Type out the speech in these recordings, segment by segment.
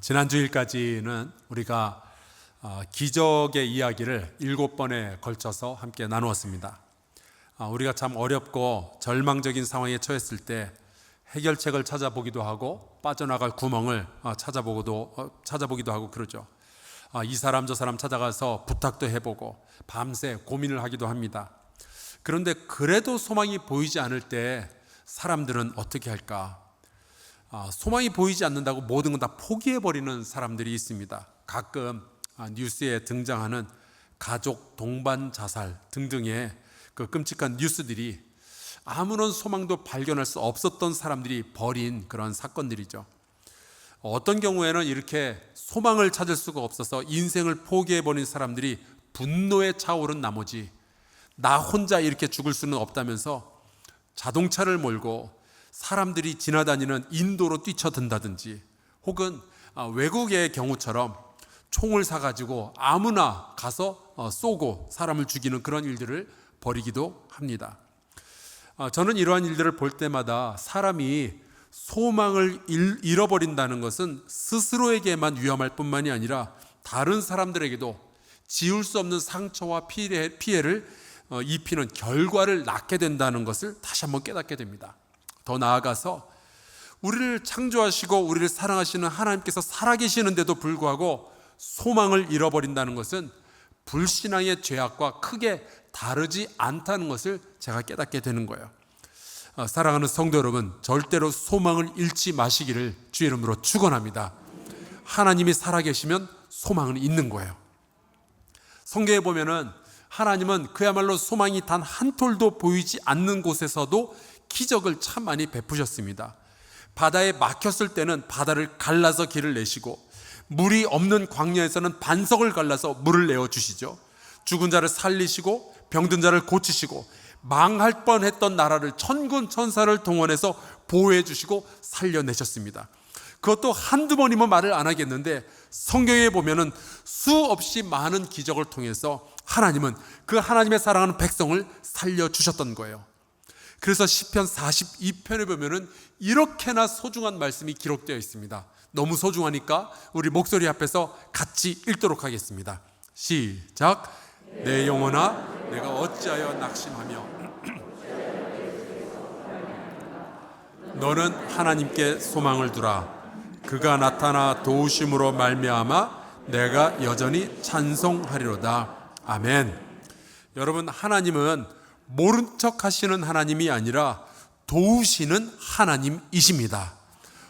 지난주일까지는 우리가 기적의 이야기를 7번에 걸쳐서 함께 나누었습니다. 우리가 참 어렵고 절망적인 상황에 처했을 때 해결책을 찾아보기도 하고 빠져나갈 구멍을 찾아보기도 하고 그러죠. 이 사람 저 사람 찾아가서 부탁도 해보고 밤새 고민을 하기도 합니다. 그런데 그래도 소망이 보이지 않을 때 사람들은 어떻게 할까? 소망이 보이지 않는다고 모든 건 다 포기해버리는 사람들이 있습니다. 가끔 뉴스에 등장하는 가족 동반 자살 등등의 그 끔찍한 뉴스들이 아무런 소망도 발견할 수 없었던 사람들이 벌인 그런 사건들이죠. 어떤 경우에는 이렇게 소망을 찾을 수가 없어서 인생을 포기해버린 사람들이 분노에 차오른 나머지 나 혼자 이렇게 죽을 수는 없다면서 자동차를 몰고 사람들이 지나다니는 인도로 뛰쳐든다든지 혹은 외국의 경우처럼 총을 사가지고 아무나 가서 쏘고 사람을 죽이는 그런 일들을 벌이기도 합니다. 저는 이러한 일들을 볼 때마다 사람이 소망을 잃어버린다는 것은 스스로에게만 위험할 뿐만이 아니라 다른 사람들에게도 지울 수 없는 상처와 피해를 입히는 결과를 낳게 된다는 것을 다시 한번 깨닫게 됩니다. 더 나아가서 우리를 창조하시고 우리를 사랑하시는 하나님께서 살아계시는데도 불구하고 소망을 잃어버린다는 것은 불신앙의 죄악과 크게 다르지 않다는 것을 제가 깨닫게 되는 거예요. 사랑하는 성도 여러분, 절대로 소망을 잃지 마시기를 주의 이름으로 축원합니다. 하나님이 살아계시면 소망은 있는 거예요. 성경에 보면은 하나님은 그야말로 소망이 단 한 톨도 보이지 않는 곳에서도 기적을 참 많이 베푸셨습니다. 바다에 막혔을 때는 바다를 갈라서 길을 내시고 물이 없는 광야에서는 반석을 갈라서 물을 내어주시죠. 죽은 자를 살리시고 병든 자를 고치시고 망할 뻔했던 나라를 천군 천사를 동원해서 보호해 주시고 살려내셨습니다. 그것도 한두 번이면 말을 안 하겠는데 성경에 보면은 수없이 많은 기적을 통해서 하나님은 그 하나님의 사랑하는 백성을 살려주셨던 거예요. 그래서 시편 42편에 보면은 이렇게나 소중한 말씀이 기록되어 있습니다. 너무 소중하니까 우리 목소리 앞에서 같이 읽도록 하겠습니다. 시작. 내 영혼아 내가 어찌하여 낙심하며 너는 하나님께 소망을 두라. 그가 나타나 도우심으로 말미암아 내가 여전히 찬송하리로다. 아멘. 여러분, 하나님은 모른 척 하시는 하나님이 아니라 도우시는 하나님이십니다.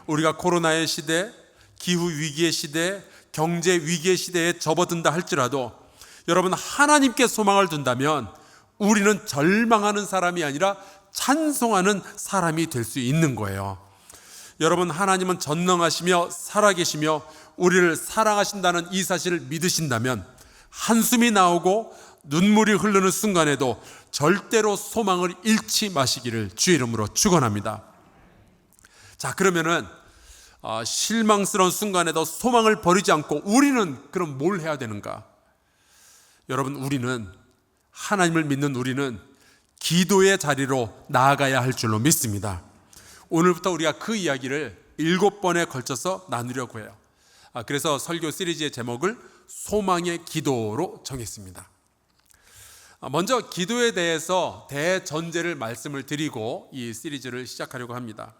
우리가 코로나의 시대, 기후위기의 시대, 경제위기의 시대에 접어든다 할지라도 여러분, 하나님께 소망을 둔다면 우리는 절망하는 사람이 아니라 찬송하는 사람이 될 수 있는 거예요. 여러분, 하나님은 전능하시며 살아계시며 우리를 사랑하신다는 이 사실을 믿으신다면 한숨이 나오고 눈물이 흐르는 순간에도 절대로 소망을 잃지 마시기를 주의 이름으로 축원합니다. 자, 그러면은 실망스러운 순간에도 소망을 버리지 않고 우리는 그럼 뭘 해야 되는가? 여러분, 우리는 하나님을 믿는 우리는 기도의 자리로 나아가야 할 줄로 믿습니다. 오늘부터 우리가 그 이야기를 7번에 걸쳐서 나누려고 해요. 그래서 설교 시리즈의 제목을 소망의 기도로 정했습니다. 먼저 기도에 대해서 대전제를 말씀을 드리고 이 시리즈를 시작하려고 합니다.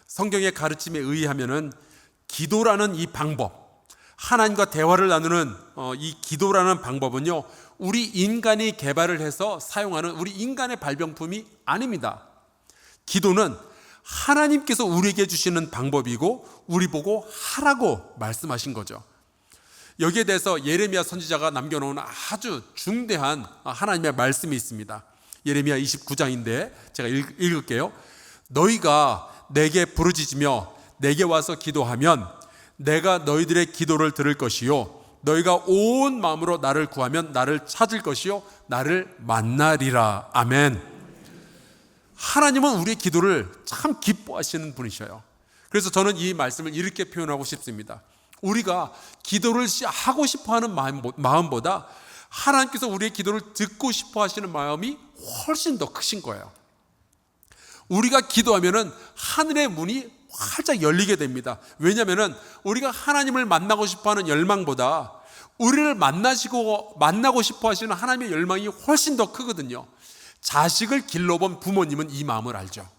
성경의 가르침에 의하면은 기도라는 이 방법, 하나님과 대화를 나누는 이 기도라는 방법은요, 우리 인간이 개발을 해서 사용하는 우리 인간의 발명품이 아닙니다. 기도는 하나님께서 우리에게 주시는 방법이고 우리 보고 하라고 말씀하신 거죠. 여기에 대해서 예레미야 선지자가 남겨놓은 아주 중대한 하나님의 말씀이 있습니다. 예레미야 29장인데 제가 읽을게요. 너희가 내게 부르짖으며 내게 와서 기도하면 내가 너희들의 기도를 들을 것이요 너희가 온 마음으로 나를 구하면 나를 찾을 것이요 나를 만나리라. 아멘. 하나님은 우리의 기도를 참 기뻐하시는 분이셔요. 그래서 저는 이 말씀을 이렇게 표현하고 싶습니다. 우리가 기도를 하고 싶어하는 마음보다 하나님께서 우리의 기도를 듣고 싶어 하시는 마음이 훨씬 더 크신 거예요. 우리가 기도하면은 하늘의 문이 활짝 열리게 됩니다. 왜냐하면 우리가 하나님을 만나고 싶어하는 열망보다 우리를 만나고 싶어 하시는 하나님의 열망이 훨씬 더 크거든요. 자식을 길러본 부모님은 이 마음을 알죠.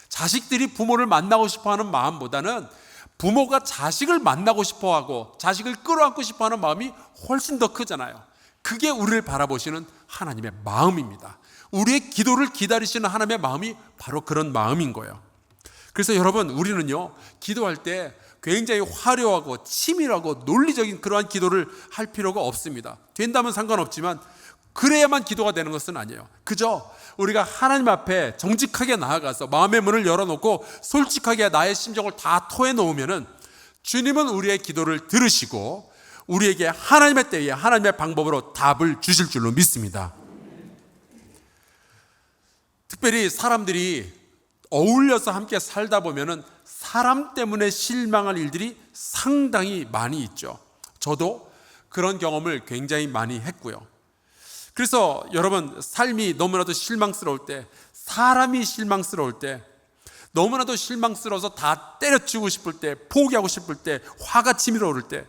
자식들이 부모를 만나고 싶어하는 마음보다는 부모가 자식을 만나고 싶어하고 자식을 끌어안고 싶어하는 마음이 훨씬 더 크잖아요. 그게 우리를 바라보시는 하나님의 마음입니다. 우리의 기도를 기다리시는 하나님의 마음이 바로 그런 마음인 거예요. 그래서 여러분, 우리는요, 기도할 때 굉장히 화려하고 치밀하고 논리적인 그러한 기도를 할 필요가 없습니다. 된다면 상관없지만 그래야만 기도가 되는 것은 아니에요. 그저 우리가 하나님 앞에 정직하게 나아가서 마음의 문을 열어놓고 솔직하게 나의 심정을 다 토해놓으면은 주님은 우리의 기도를 들으시고 우리에게 하나님의 때에 하나님의 방법으로 답을 주실 줄로 믿습니다. 특별히 사람들이 어울려서 함께 살다 보면은 사람 때문에 실망할 일들이 상당히 많이 있죠. 저도 그런 경험을 굉장히 많이 했고요. 그래서 여러분, 삶이 너무나도 실망스러울 때, 사람이 실망스러울 때, 너무나도 실망스러워서 다 때려치우고 싶을 때, 포기하고 싶을 때, 화가 치밀어 오를 때,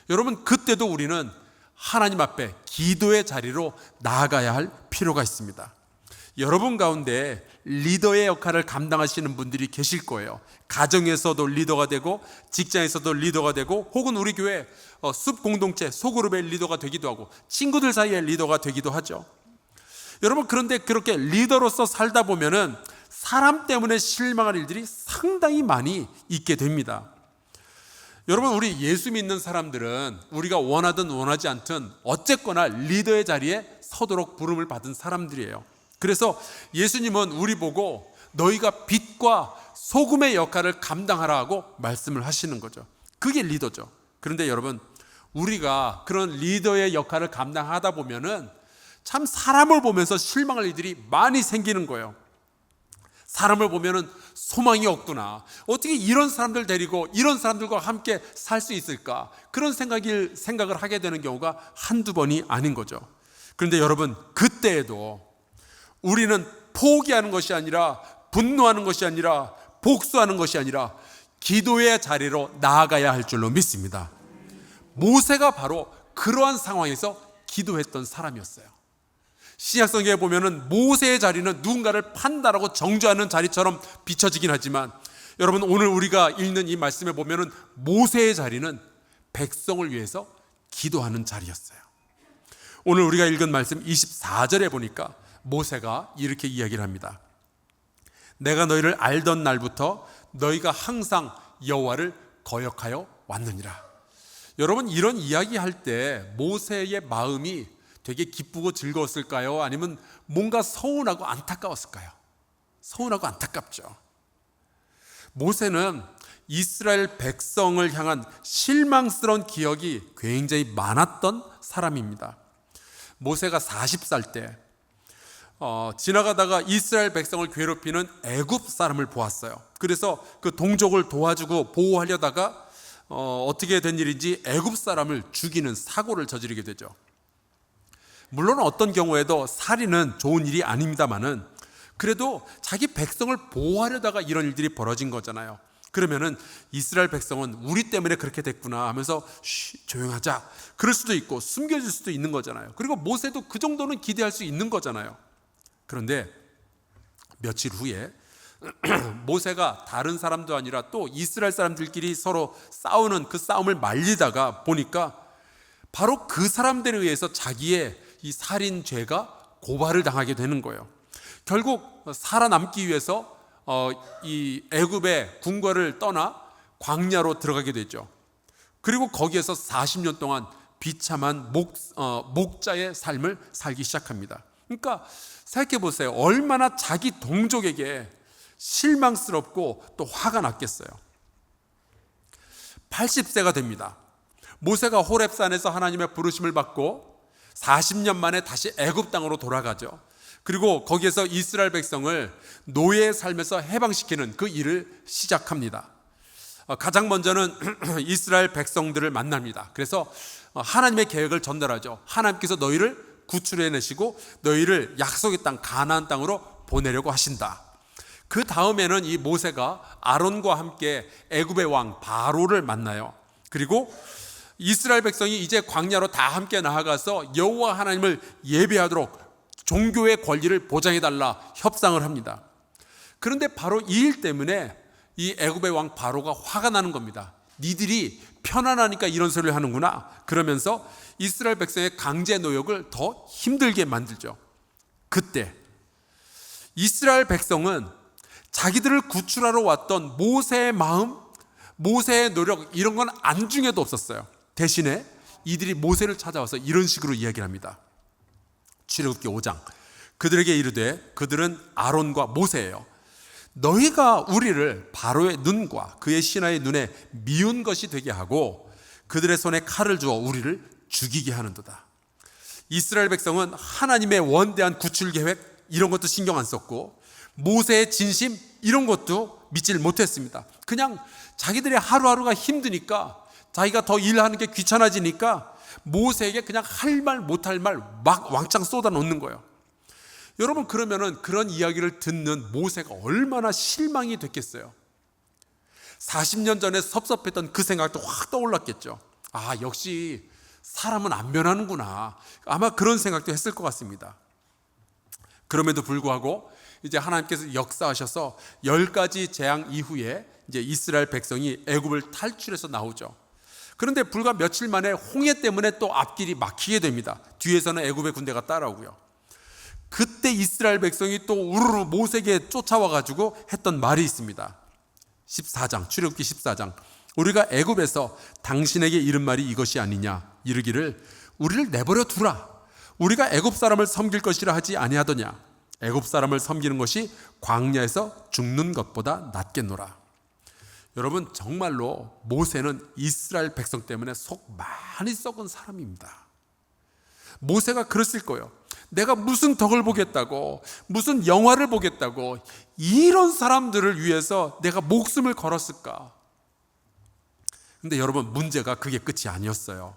여러분, 그때도 우리는 하나님 앞에 기도의 자리로 나아가야 할 필요가 있습니다. 여러분 가운데 리더의 역할을 감당하시는 분들이 계실 거예요. 가정에서도 리더가 되고 직장에서도 리더가 되고 혹은 우리 교회 숲 공동체 소그룹의 리더가 되기도 하고 친구들 사이의 리더가 되기도 하죠. 여러분, 그런데 그렇게 리더로서 살다 보면은 사람 때문에 실망할 일들이 상당히 많이 있게 됩니다. 여러분, 우리 예수 믿는 사람들은 우리가 원하든 원하지 않든 어쨌거나 리더의 자리에 서도록 부름을 받은 사람들이에요. 그래서 예수님은 우리 보고 너희가 빛과 소금의 역할을 감당하라고 말씀을 하시는 거죠. 그게 리더죠. 그런데 여러분, 우리가 그런 리더의 역할을 감당하다 보면은 참 사람을 보면서 실망할 일들이 많이 생기는 거예요. 사람을 보면은 소망이 없구나. 어떻게 이런 사람들 데리고 이런 사람들과 함께 살 수 있을까? 그런 생각을 하게 되는 경우가 한두 번이 아닌 거죠. 그런데 여러분, 그때에도 우리는 포기하는 것이 아니라 분노하는 것이 아니라 복수하는 것이 아니라 기도의 자리로 나아가야 할 줄로 믿습니다. 모세가 바로 그러한 상황에서 기도했던 사람이었어요. 신약성경에 보면은 모세의 자리는 누군가를 판단하고 정죄하는 자리처럼 비춰지긴 하지만 여러분, 오늘 우리가 읽는 이 말씀에 보면은 모세의 자리는 백성을 위해서 기도하는 자리였어요. 오늘 우리가 읽은 말씀 24절에 보니까 모세가 이렇게 이야기를 합니다. 내가 너희를 알던 날부터 너희가 항상 여호와를 거역하여 왔느니라. 여러분, 이런 이야기할 때 모세의 마음이 되게 기쁘고 즐거웠을까요? 아니면 뭔가 서운하고 안타까웠을까요? 서운하고 안타깝죠. 모세는 이스라엘 백성을 향한 실망스러운 기억이 굉장히 많았던 사람입니다. 모세가 40살 때 지나가다가 이스라엘 백성을 괴롭히는 애굽 사람을 보았어요. 그래서 그 동족을 도와주고 보호하려다가 어떻게 된 일인지 애굽 사람을 죽이는 사고를 저지르게 되죠. 물론 어떤 경우에도 살인은 좋은 일이 아닙니다만은 그래도 자기 백성을 보호하려다가 이런 일들이 벌어진 거잖아요. 그러면은 이스라엘 백성은 우리 때문에 그렇게 됐구나 하면서 조용하자 그럴 수도 있고 숨겨질 수도 있는 거잖아요. 그리고 모세도 그 정도는 기대할 수 있는 거잖아요. 그런데 며칠 후에 모세가 다른 사람도 아니라 또 이스라엘 사람들끼리 서로 싸우는 그 싸움을 말리다가 보니까 바로 그 사람들에 의해서 자기의 이 살인죄가 고발을 당하게 되는 거예요. 결국 살아남기 위해서 이 애굽의 궁궐을 떠나 광야로 들어가게 되죠. 그리고 거기에서 40년 동안 비참한 목자의 삶을 살기 시작합니다. 그러니까 생각해 보세요. 얼마나 자기 동족에게 실망스럽고 또 화가 났겠어요. 80세가 됩니다. 모세가 호렙산에서 하나님의 부르심을 받고 40년 만에 다시 애굽 땅으로 돌아가죠. 그리고 거기에서 이스라엘 백성을 노예의 삶에서 해방시키는 그 일을 시작합니다. 가장 먼저는 이스라엘 백성들을 만납니다. 그래서 하나님의 계획을 전달하죠. 하나님께서 너희를 구출해내시고 너희를 약속의 땅 가나안 땅으로 보내려고 하신다. 그 다음에는 이 모세가 아론과 함께 애굽의 왕 바로를 만나요. 그리고 이스라엘 백성이 이제 광야로 다 함께 나아가서 여호와 하나님을 예배하도록 종교의 권리를 보장해달라 협상을 합니다. 그런데 바로 이 일 때문에 이 애굽의 왕 바로가 화가 나는 겁니다. 니들이 편안하니까 이런 소리를 하는구나. 그러면서 이스라엘 백성의 강제 노역을 더 힘들게 만들죠. 그때 이스라엘 백성은 자기들을 구출하러 왔던 모세의 마음, 모세의 노력 이런 건 안중에도 없었어요. 대신에 이들이 모세를 찾아와서 이런 식으로 이야기를 합니다. 출애굽기 5장 그들에게 이르되, 그들은 아론과 모세예요. 너희가 우리를 바로의 눈과 그의 신하의 눈에 미운 것이 되게 하고 그들의 손에 칼을 주어 우리를 죽이게 하는도다. 이스라엘 백성은 하나님의 원대한 구출 계획 이런 것도 신경 안 썼고 모세의 진심 이런 것도 믿질 못했습니다. 그냥 자기들의 하루하루가 힘드니까, 자기가 더 일하는 게 귀찮아지니까 모세에게 그냥 할 말 못할 말 막 왕창 쏟아 놓는 거예요. 여러분, 그러면은 그런 이야기를 듣는 모세가 얼마나 실망이 됐겠어요. 40년 전에 섭섭했던 그 생각도 확 떠올랐겠죠. 아, 역시 사람은 안 변하는구나. 아마 그런 생각도 했을 것 같습니다. 그럼에도 불구하고 이제 하나님께서 역사하셔서 10가지 재앙 이후에 이제 이스라엘 백성이 애굽을 탈출해서 나오죠. 그런데 불과 며칠 만에 홍해 때문에 또 앞길이 막히게 됩니다. 뒤에서는 애굽의 군대가 따라오고요. 그때 이스라엘 백성이 또 우르르 모세에게 쫓아와 가지고 했던 말이 있습니다. 14장, 출애굽기 14장. 우리가 애굽에서 당신에게 이른 말이 이것이 아니냐. 이르기를 우리를 내버려 두라. 우리가 애굽 사람을 섬길 것이라 하지 아니하더냐. 애굽 사람을 섬기는 것이 광야에서 죽는 것보다 낫겠노라. 여러분, 정말로 모세는 이스라엘 백성 때문에 속 많이 썩은 사람입니다. 모세가 그랬을 거예요. 내가 무슨 덕을 보겠다고, 무슨 영화를 보겠다고 이런 사람들을 위해서 내가 목숨을 걸었을까. 근데 여러분, 문제가 그게 끝이 아니었어요.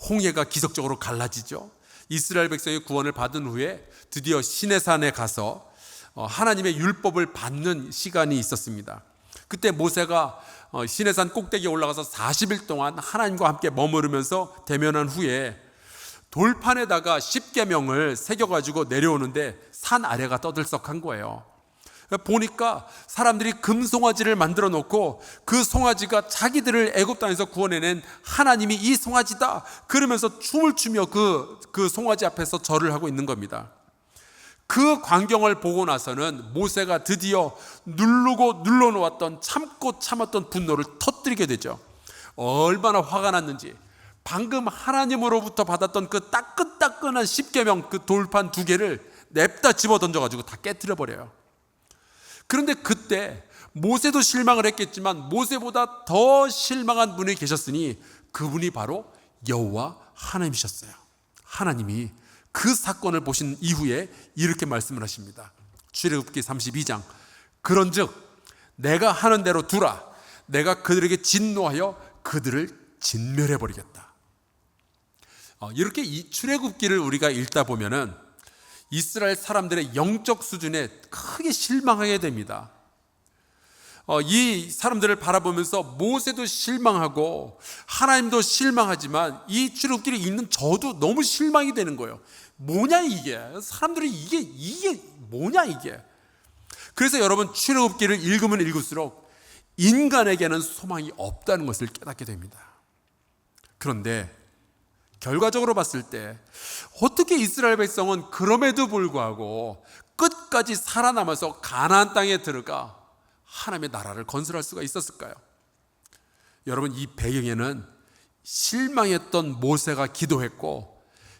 홍해가 기적적으로 갈라지죠. 이스라엘 백성의 구원을 받은 후에 드디어 시내산에 가서 하나님의 율법을 받는 시간이 있었습니다. 그때 모세가 시내산 꼭대기에 올라가서 40일 동안 하나님과 함께 머무르면서 대면한 후에 돌판에다가 십계명을 새겨가지고 내려오는데 산 아래가 떠들썩한 거예요. 보니까 사람들이 금송아지를 만들어 놓고 그 송아지가 자기들을 애굽 땅에서 구원해낸 하나님이 이 송아지다 그러면서 춤을 추며 그 송아지 앞에서 절을 하고 있는 겁니다. 그 광경을 보고 나서는 모세가 드디어 누르고 눌러놓았던 참고 참았던 분노를 터뜨리게 되죠. 얼마나 화가 났는지, 방금 하나님으로부터 받았던 그 따끈따끈한 십계명 그 돌판 2개를 냅다 집어 던져가지고 다 깨트려 버려요. 그런데 그때 모세도 실망을 했겠지만 모세보다 더 실망한 분이 계셨으니 그분이 바로 여호와 하나님이셨어요. 하나님이 그 사건을 보신 이후에 이렇게 말씀을 하십니다. 출애굽기 32장 그런즉 내가 하는 대로 두라. 내가 그들에게 진노하여 그들을 진멸해버리겠다. 이렇게 이 출애굽기를 우리가 읽다 보면은 이스라엘 사람들의 영적 수준에 크게 실망하게 됩니다. 이 사람들을 바라보면서 모세도 실망하고 하나님도 실망하지만 이 출애굽기를 읽는 저도 너무 실망이 되는 거예요. 뭐냐 이게, 사람들이 이게 뭐냐 이게. 그래서 여러분, 출애굽기를 읽으면 읽을수록 인간에게는 소망이 없다는 것을 깨닫게 됩니다. 그런데 결과적으로 봤을 때 어떻게 이스라엘 백성은 그럼에도 불구하고 끝까지 살아남아서 가나안 땅에 들어가 하나님의 나라를 건설할 수가 있었을까요? 여러분, 이 배경에는 실망했던 모세가 기도했고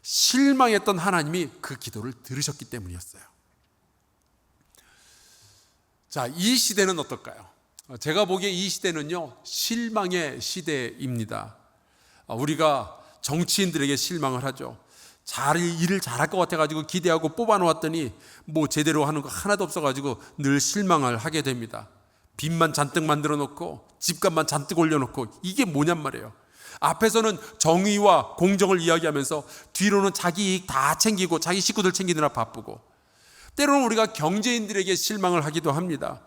실망했던 하나님이 그 기도를 들으셨기 때문이었어요. 자, 이 시대는 어떨까요? 제가 보기에 이 시대는요, 실망의 시대입니다. 우리가 정치인들에게 실망을 하죠. 일을 잘할 것 같아가지고 기대하고 뽑아놓았더니 뭐 제대로 하는 거 하나도 없어가지고 늘 실망을 하게 됩니다. 빚만 잔뜩 만들어 놓고 집값만 잔뜩 올려놓고 이게 뭐냔 말이에요. 앞에서는 정의와 공정을 이야기하면서 뒤로는 자기 이익 다 챙기고 자기 식구들 챙기느라 바쁘고, 때로는 우리가 경제인들에게 실망을 하기도 합니다.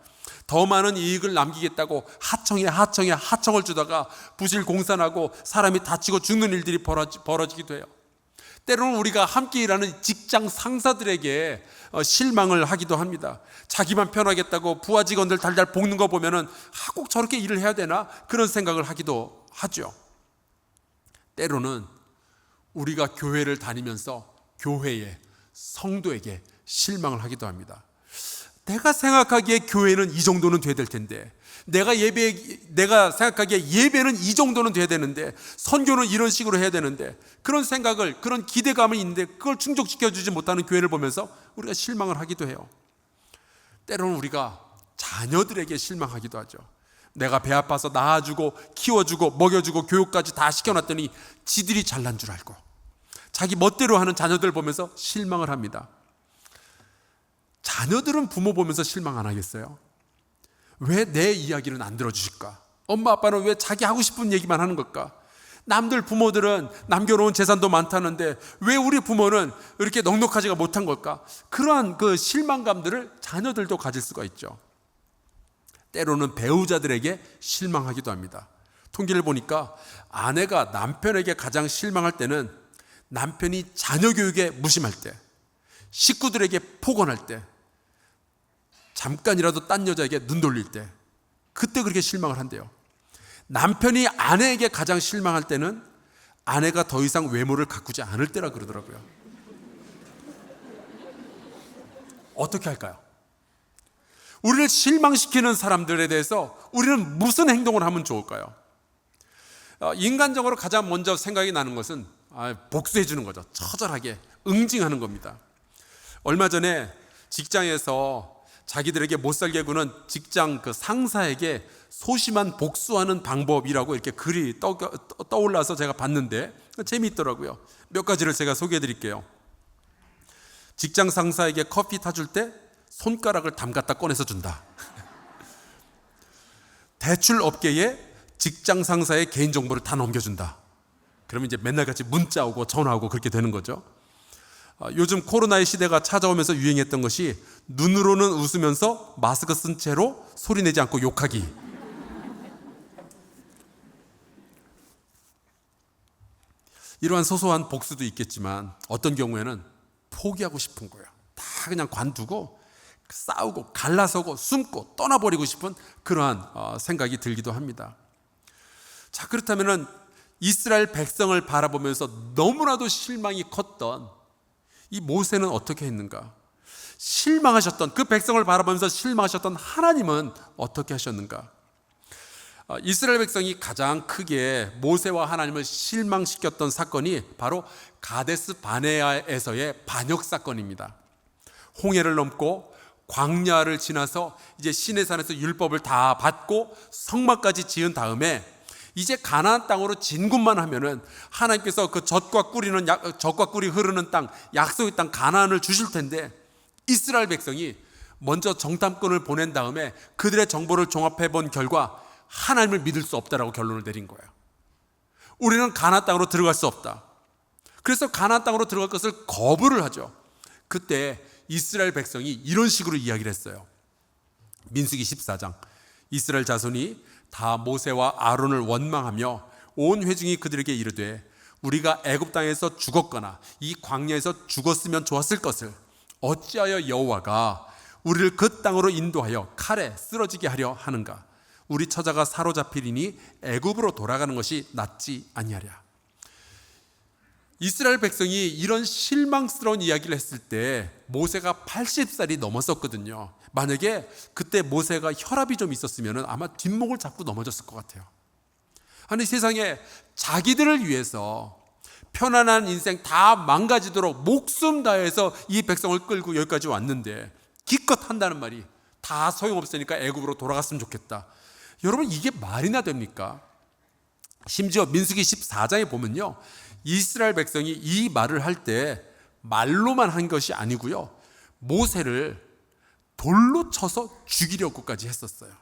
더 많은 이익을 남기겠다고 하청을 주다가 부실 공산하고 사람이 다치고 죽는 일들이 벌어지기도 해요. 때로는 우리가 함께 일하는 직장 상사들에게 실망을 하기도 합니다. 자기만 편하겠다고 부하 직원들 달달 볶는 거 보면은 꼭 저렇게 일을 해야 되나? 그런 생각을 하기도 하죠. 때로는 우리가 교회를 다니면서 교회에, 성도에게 실망을 하기도 합니다. 내가 생각하기에 교회는 이 정도는 돼야 될 텐데, 내가 생각하기에 예배는 이 정도는 돼야 되는데, 선교는 이런 식으로 해야 되는데, 그런 생각을, 그런 기대감이 있는데 그걸 충족시켜주지 못하는 교회를 보면서 우리가 실망을 하기도 해요. 때로는 우리가 자녀들에게 실망하기도 하죠. 내가 배 아파서 낳아주고 키워주고 먹여주고 교육까지 다 시켜놨더니 지들이 잘난 줄 알고 자기 멋대로 하는 자녀들 보면서 실망을 합니다. 자녀들은 부모 보면서 실망 안 하겠어요? 왜 내 이야기는 안 들어주실까? 엄마 아빠는 왜 자기 하고 싶은 얘기만 하는 걸까? 남들 부모들은 남겨놓은 재산도 많다는데 왜 우리 부모는 이렇게 넉넉하지가 못한 걸까? 그러한 그 실망감들을 자녀들도 가질 수가 있죠. 때로는 배우자들에게 실망하기도 합니다. 통계를 보니까 아내가 남편에게 가장 실망할 때는 남편이 자녀 교육에 무심할 때, 식구들에게 폭언할 때, 잠깐이라도 딴 여자에게 눈 돌릴 때, 그때 그렇게 실망을 한대요. 남편이 아내에게 가장 실망할 때는 아내가 더 이상 외모를 가꾸지 않을 때라 그러더라고요. 어떻게 할까요? 우리를 실망시키는 사람들에 대해서 우리는 무슨 행동을 하면 좋을까요? 인간적으로 가장 먼저 생각이 나는 것은 복수해 주는 거죠. 처절하게 응징하는 겁니다. 얼마 전에 직장에서 자기들에게 못살게 구는 직장 그 상사에게 소심한 복수하는 방법이라고 이렇게 글이 떠올라서 제가 봤는데 재미있더라고요. 몇 가지를 제가 소개해 드릴게요. 직장 상사에게 커피 타줄 때 손가락을 담갔다 꺼내서 준다. 대출 업계에 직장 상사의 개인정보를 다 넘겨준다. 그러면 이제 맨날 같이 문자 오고 전화 오고 그렇게 되는 거죠. 요즘 코로나의 시대가 찾아오면서 유행했던 것이 눈으로는 웃으면서 마스크 쓴 채로 소리 내지 않고 욕하기. 이러한 소소한 복수도 있겠지만 어떤 경우에는 포기하고 싶은 거예요. 다 그냥 관두고 싸우고 갈라서고 숨고 떠나버리고 싶은 그러한 생각이 들기도 합니다. 자, 그렇다면은 이스라엘 백성을 바라보면서 너무나도 실망이 컸던 이 모세는 어떻게 했는가? 실망하셨던 그 백성을 바라보면서 실망하셨던 하나님은 어떻게 하셨는가? 이스라엘 백성이 가장 크게 모세와 하나님을 실망시켰던 사건이 바로 가데스 바네아에서의 반역 사건입니다. 홍해를 넘고 광야를 지나서 이제 시내산에서 율법을 다 받고 성막까지 지은 다음에 이제 가나안 땅으로 진군만 하면은 하나님께서 그 젖과 꿀이 흐르는 땅, 약속의 땅 가나안을 주실 텐데 이스라엘 백성이 먼저 정탐꾼을 보낸 다음에 그들의 정보를 종합해 본 결과 하나님을 믿을 수 없다라고 결론을 내린 거예요. 우리는 가나안 땅으로 들어갈 수 없다. 그래서 가나안 땅으로 들어갈 것을 거부를 하죠. 그때 이스라엘 백성이 이런 식으로 이야기를 했어요. 민수기 14장. 이스라엘 자손이 다 모세와 아론을 원망하며 온 회중이 그들에게 이르되 우리가 애굽 땅에서 죽었거나 이 광야에서 죽었으면 좋았을 것을 어찌하여 여호와가 우리를 그 땅으로 인도하여 칼에 쓰러지게 하려 하는가? 우리 처자가 사로잡히리니 애굽으로 돌아가는 것이 낫지 아니하랴. 이스라엘 백성이 이런 실망스러운 이야기를 했을 때 모세가 80살이 넘었었거든요. 만약에 그때 모세가 혈압이 좀 있었으면 아마 뒷목을 잡고 넘어졌을 것 같아요. 아니, 세상에 자기들을 위해서 편안한 인생 다 망가지도록 목숨 다해서 이 백성을 끌고 여기까지 왔는데 기껏 한다는 말이 다 소용없으니까 애굽으로 돌아갔으면 좋겠다. 여러분, 이게 말이나 됩니까? 심지어 민수기 14장에 보면요, 이스라엘 백성이 이 말을 할 때 말로만 한 것이 아니고요, 모세를 돌로 쳐서 죽이려고까지 했었어요.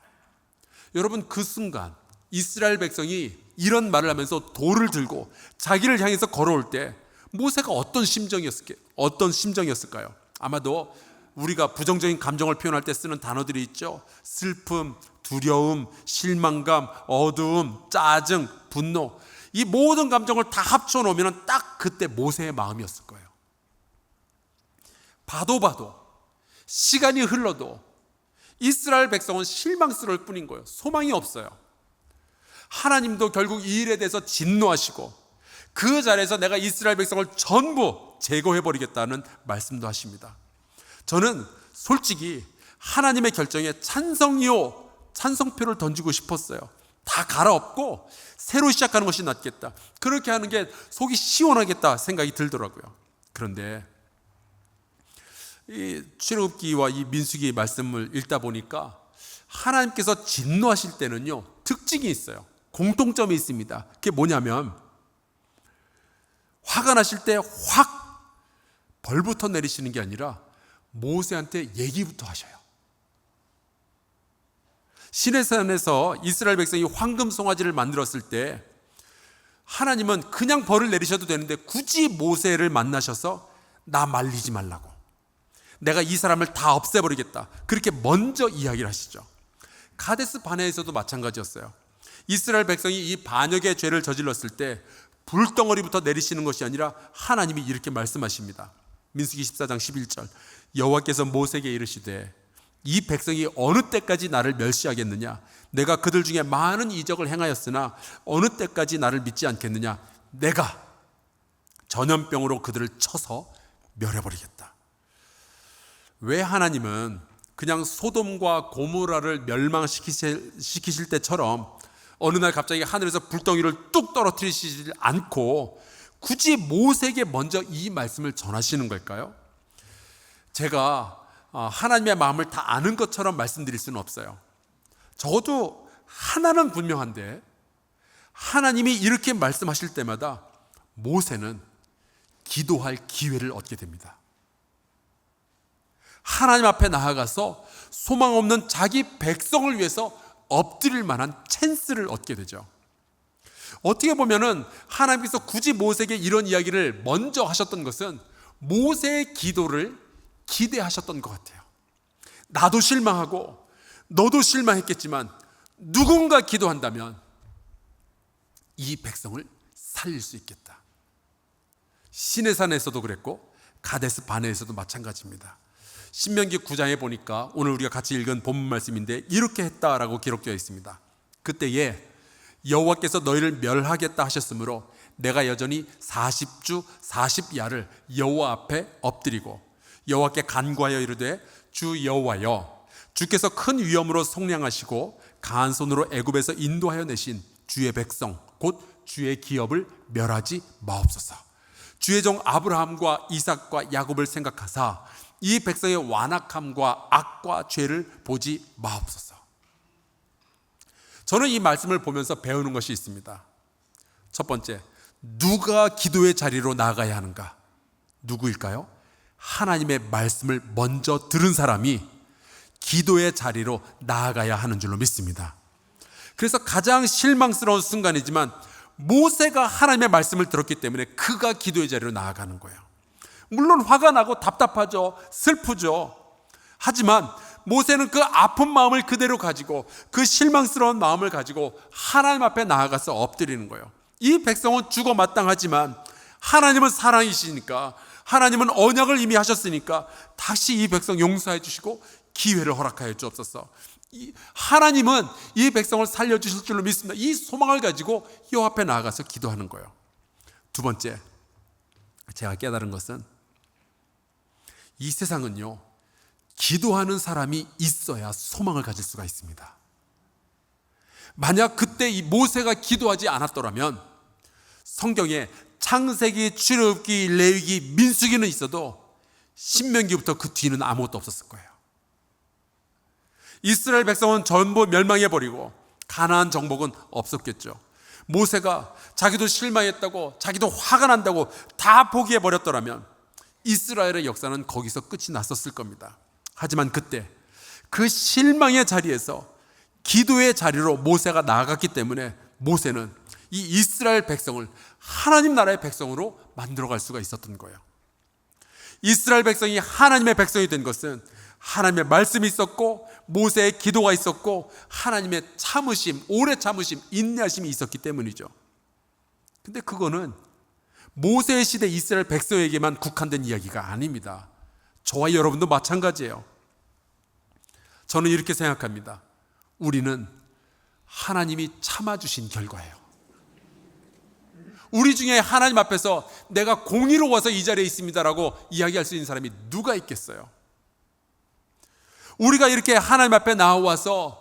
여러분, 그 순간 이스라엘 백성이 이런 말을 하면서 돌을 들고 자기를 향해서 걸어올 때 모세가 어떤 심정이었을까요? 아마도 우리가 부정적인 감정을 표현할 때 쓰는 단어들이 있죠. 슬픔, 두려움, 실망감, 어두움, 짜증, 분노. 이 모든 감정을 다 합쳐 놓으면 딱 그때 모세의 마음이었을 거예요. 봐도 시간이 흘러도 이스라엘 백성은 실망스러울 뿐인 거예요. 소망이 없어요. 하나님도 결국 이 일에 대해서 진노하시고 그 자리에서 내가 이스라엘 백성을 전부 제거해버리겠다는 말씀도 하십니다. 저는 솔직히 하나님의 결정에 찬성표를 던지고 싶었어요. 다 갈아엎고 새로 시작하는 것이 낫겠다. 그렇게 하는 게 속이 시원하겠다 생각이 들더라고요. 그런데 이 출애굽기와 이 민수기의 말씀을 읽다 보니까 하나님께서 진노하실 때는요, 특징이 있어요. 공통점이 있습니다. 그게 뭐냐면 화가 나실 때 확 벌부터 내리시는 게 아니라 모세한테 얘기부터 하셔요. 시내산에서 이스라엘 백성이 황금 송아지를 만들었을 때 하나님은 그냥 벌을 내리셔도 되는데 굳이 모세를 만나셔서 나 말리지 말라고, 내가 이 사람을 다 없애버리겠다, 그렇게 먼저 이야기를 하시죠. 가데스 바네에서도 마찬가지였어요. 이스라엘 백성이 이 반역의 죄를 저질렀을 때 불덩어리부터 내리시는 것이 아니라 하나님이 이렇게 말씀하십니다. 민수기 14장 11절, 여호와께서 모세에게 이르시되 이 백성이 어느 때까지 나를 멸시하겠느냐? 내가 그들 중에 많은 이적을 행하였으나 어느 때까지 나를 믿지 않겠느냐? 내가 전염병으로 그들을 쳐서 멸해버리겠다. 왜 하나님은 그냥 소돔과 고모라를 멸망시키실 때처럼 어느 날 갑자기 하늘에서 불덩이를 뚝 떨어뜨리시지 않고 굳이 모세에게 먼저 이 말씀을 전하시는 걸까요? 제가 하나님의 마음을 다 아는 것처럼 말씀드릴 수는 없어요. 적어도 하나는 분명한데 하나님이 이렇게 말씀하실 때마다 모세는 기도할 기회를 얻게 됩니다. 하나님 앞에 나아가서 소망 없는 자기 백성을 위해서 엎드릴 만한 찬스를 얻게 되죠. 어떻게 보면은 하나님께서 굳이 모세에게 이런 이야기를 먼저 하셨던 것은 모세의 기도를 기대하셨던 것 같아요. 나도 실망하고 너도 실망했겠지만 누군가 기도한다면 이 백성을 살릴 수 있겠다. 시내산에서도 그랬고 가데스 바네에서도 마찬가지입니다. 신명기 9장에 보니까 오늘 우리가 같이 읽은 본문 말씀인데 이렇게 했다라고 기록되어 있습니다. 그때에 여호와께서 너희를 멸하겠다 하셨으므로 내가 여전히 40주 40야를 여호와 앞에 엎드리고 여호와께 간구하여 이르되 주 여호와여, 주께서 큰 위엄으로 속량하시고 강한 손으로 애굽에서 인도하여 내신 주의 백성 곧 주의 기업을 멸하지 마옵소서. 주의 종 아브라함과 이삭과 야곱을 생각하사 이 백성의 완악함과 악과 죄를 보지 마옵소서. 저는 이 말씀을 보면서 배우는 것이 있습니다. 첫 번째, 누가 기도의 자리로 나아가야 하는가? 누구일까요? 하나님의 말씀을 먼저 들은 사람이 기도의 자리로 나아가야 하는 줄로 믿습니다. 그래서 가장 실망스러운 순간이지만 모세가 하나님의 말씀을 들었기 때문에 그가 기도의 자리로 나아가는 거예요. 물론 화가 나고 답답하죠. 슬프죠. 하지만 모세는 그 아픈 마음을 그대로 가지고 그 실망스러운 마음을 가지고 하나님 앞에 나아가서 엎드리는 거예요. 이 백성은 죽어 마땅하지만 하나님은 사랑이시니까, 하나님은 언약을 이미 하셨으니까 다시 이 백성 용서해 주시고 기회를 허락하여 주옵소서. 하나님은 이 백성을 살려주실 줄로 믿습니다. 이 소망을 가지고 여호와 앞에 나아가서 기도하는 거예요. 두 번째, 제가 깨달은 것은 이 세상은요, 기도하는 사람이 있어야 소망을 가질 수가 있습니다. 만약 그때 이 모세가 기도하지 않았더라면 성경에 창세기, 출애굽기, 레위기, 민수기는 있어도 신명기부터 그 뒤는 아무것도 없었을 거예요. 이스라엘 백성은 전부 멸망해버리고 가나안 정복은 없었겠죠. 모세가 자기도 실망했다고, 자기도 화가 난다고 다 포기해버렸더라면 이스라엘의 역사는 거기서 끝이 났었을 겁니다. 하지만 그때 그 실망의 자리에서 기도의 자리로 모세가 나아갔기 때문에 모세는 이 이스라엘 백성을 하나님 나라의 백성으로 만들어갈 수가 있었던 거예요. 이스라엘 백성이 하나님의 백성이 된 것은 하나님의 말씀이 있었고 모세의 기도가 있었고 하나님의 참으심, 오래 참으심, 인내하심이 있었기 때문이죠. 근데 그거는 모세의 시대 이스라엘 백성에게만 국한된 이야기가 아닙니다. 저와 여러분도 마찬가지예요. 저는 이렇게 생각합니다. 우리는 하나님이 참아주신 결과예요. 우리 중에 하나님 앞에서 내가 공의로워서 이 자리에 있습니다라고 이야기할 수 있는 사람이 누가 있겠어요? 우리가 이렇게 하나님 앞에 나와서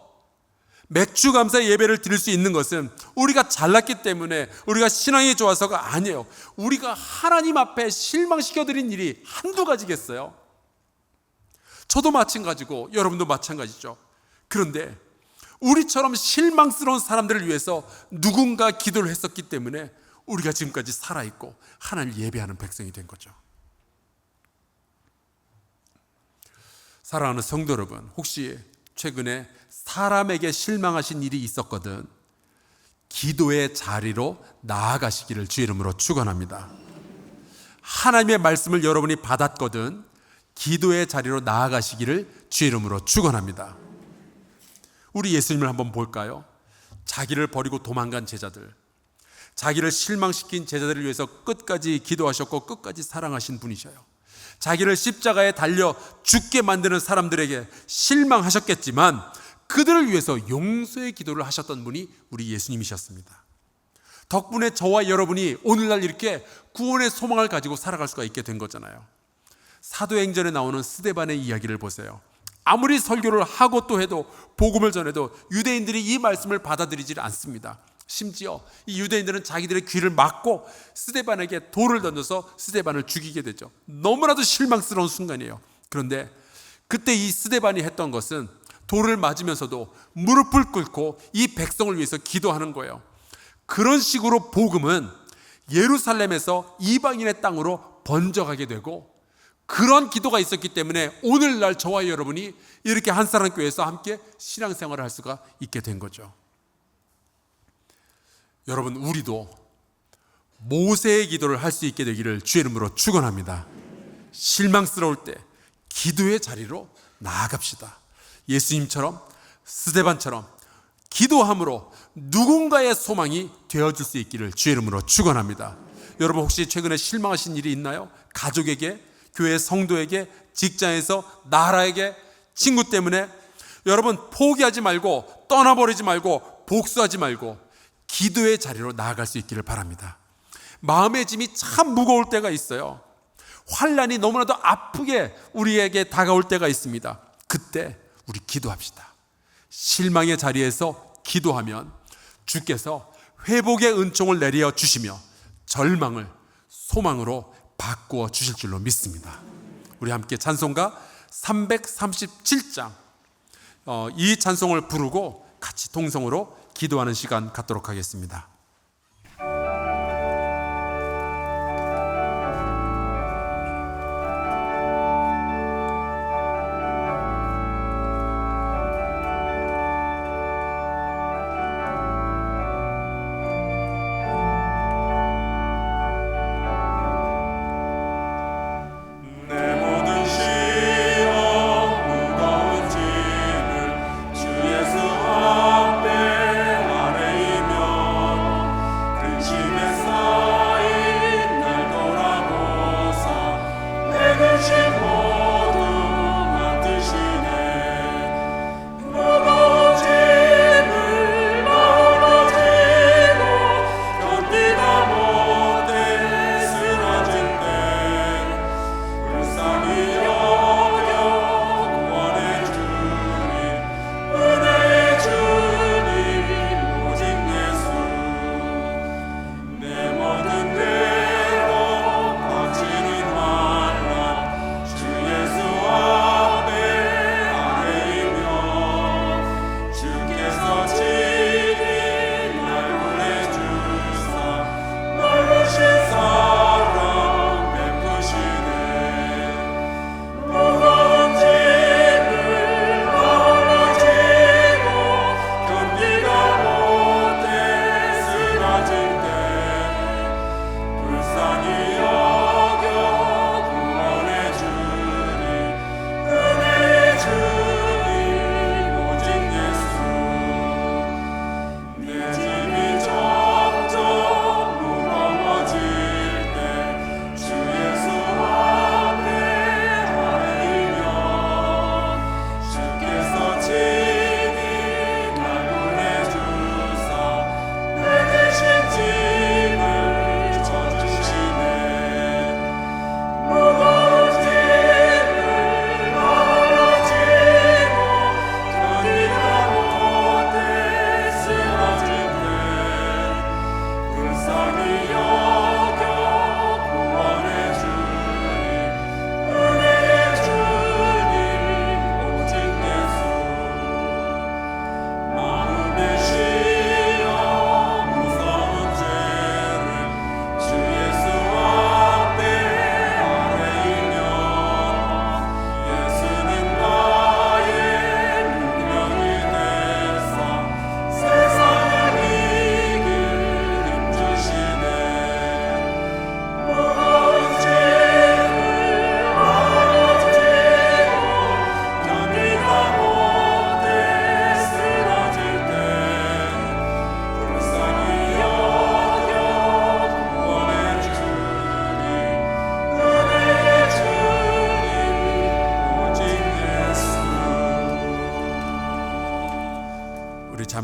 맥주감사 예배를 드릴 수 있는 것은 우리가 잘났기 때문에, 우리가 신앙이 좋아서가 아니에요. 우리가 하나님 앞에 실망시켜드린 일이 한두 가지겠어요? 저도 마찬가지고 여러분도 마찬가지죠. 그런데 우리처럼 실망스러운 사람들을 위해서 누군가 기도를 했었기 때문에 우리가 지금까지 살아있고 하나님을 예배하는 백성이 된 거죠. 사랑하는 성도 여러분, 혹시 최근에 사람에게 실망하신 일이 있었거든 기도의 자리로 나아가시기를 주의 이름으로 축원합니다. 하나님의 말씀을 여러분이 받았거든 기도의 자리로 나아가시기를 주의 이름으로 축원합니다. 우리 예수님을 한번 볼까요? 자기를 버리고 도망간 제자들, 자기를 실망시킨 제자들을 위해서 끝까지 기도하셨고 끝까지 사랑하신 분이셔요. 자기를 십자가에 달려 죽게 만드는 사람들에게 실망하셨겠지만 그들을 위해서 용서의 기도를 하셨던 분이 우리 예수님이셨습니다. 덕분에 저와 여러분이 오늘날 이렇게 구원의 소망을 가지고 살아갈 수가 있게 된 거잖아요. 사도행전에 나오는 스데반의 이야기를 보세요. 아무리 설교를 하고 또 해도 복음을 전해도 유대인들이 이 말씀을 받아들이지 않습니다. 심지어 이 유대인들은 자기들의 귀를 막고 스데반에게 돌을 던져서 스데반을 죽이게 되죠. 너무나도 실망스러운 순간이에요. 그런데 그때 이 스데반이 했던 것은 돌을 맞으면서도 무릎을 꿇고 이 백성을 위해서 기도하는 거예요. 그런 식으로 복음은 예루살렘에서 이방인의 땅으로 번져가게 되고, 그런 기도가 있었기 때문에 오늘날 저와 여러분이 이렇게 한사랑교회에서 함께 신앙생활을 할 수가 있게 된 거죠. 여러분, 우리도 모세의 기도를 할 수 있게 되기를 주의 이름으로 축원합니다. 실망스러울 때 기도의 자리로 나아갑시다. 예수님처럼 스데반처럼 기도함으로 누군가의 소망이 되어줄 수 있기를 주의 이름으로 축원합니다. 여러분, 혹시 최근에 실망하신 일이 있나요? 가족에게, 교회 성도에게, 직장에서, 나라에게, 친구 때문에. 여러분, 포기하지 말고 떠나버리지 말고 복수하지 말고 기도의 자리로 나아갈 수 있기를 바랍니다. 마음의 짐이 참 무거울 때가 있어요. 환난이 너무나도 아프게 우리에게 다가올 때가 있습니다. 그때 우리 기도합시다. 실망의 자리에서 기도하면 주께서 회복의 은총을 내려 주시며 절망을 소망으로 바꾸어 주실 줄로 믿습니다. 우리 함께 찬송가 337장 이 찬송을 부르고 같이 동성으로 기도하는 시간 갖도록 하겠습니다.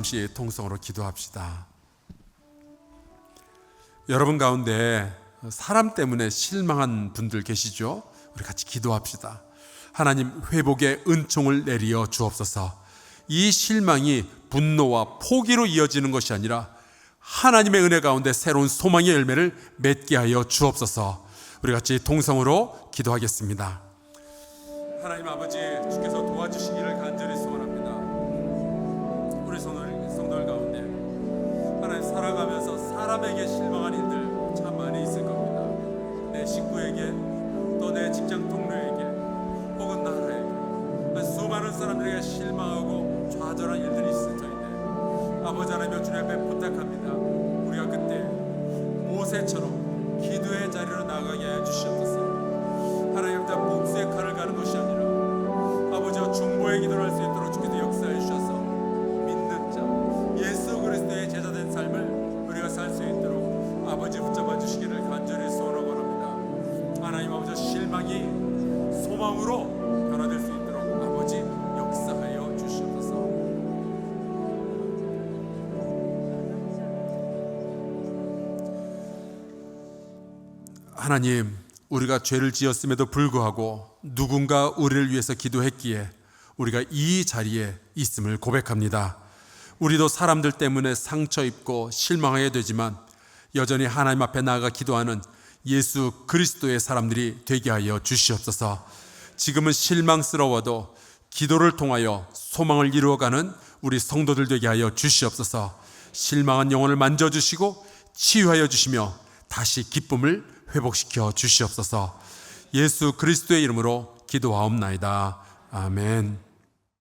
잠시 통성으로 기도합시다. 여러분 가운데 사람 때문에 실망한 분들 계시죠? 우리 같이 기도합시다. 하나님, 회복의 은총을 내리어 주옵소서. 이 실망이 분노와 포기로 이어지는 것이 아니라 하나님의 은혜 가운데 새로운 소망의 열매를 맺게 하여 주옵소서. 우리 같이 통성으로 기도하겠습니다. 하나님 아버지, 주께서 도와주시기를 간절히 소원합니다. 우리 성도들 가운데 하나님 살아가면서 사람에게 실망한 일들 참 많이 있을 겁니다. 내 식구에게, 또 내 직장 동료에게, 혹은 나라에게 수많은 사람들에게 실망하고 좌절한 일들이 있을 터인데, 아버지 하나님 주님 앞에 부탁합니다. 우리가 그때 모세처럼 기도의 자리로 나가게 해 주시옵소서. 하나님 앞에 복수의 칼을 가는 것이 아니라 아버지와 중보의 기도를 할 수 있도록 주께서 역사해 주셔서 믿는 자, 예수 그리스도의 제자된 삶을 우리가 살 수 있도록 아버지 붙잡아 주시기를 간절히 소원하고 합니다. 하나님 아버지, 실망이 소망으로 변화될 수 있도록 아버지 역사하여 주시옵소서. 하나님, 우리가 죄를 지었음에도 불구하고 누군가 우리를 위해서 기도했기에 우리가 이 자리에 있음을 고백합니다. 우리도 사람들 때문에 상처 입고 실망하게 되지만 여전히 하나님 앞에 나아가 기도하는 예수 그리스도의 사람들이 되게 하여 주시옵소서. 지금은 실망스러워도 기도를 통하여 소망을 이루어가는 우리 성도들 되게 하여 주시옵소서. 실망한 영혼을 만져주시고 치유하여 주시며 다시 기쁨을 회복시켜 주시옵소서. 예수 그리스도의 이름으로 기도하옵나이다. 아멘.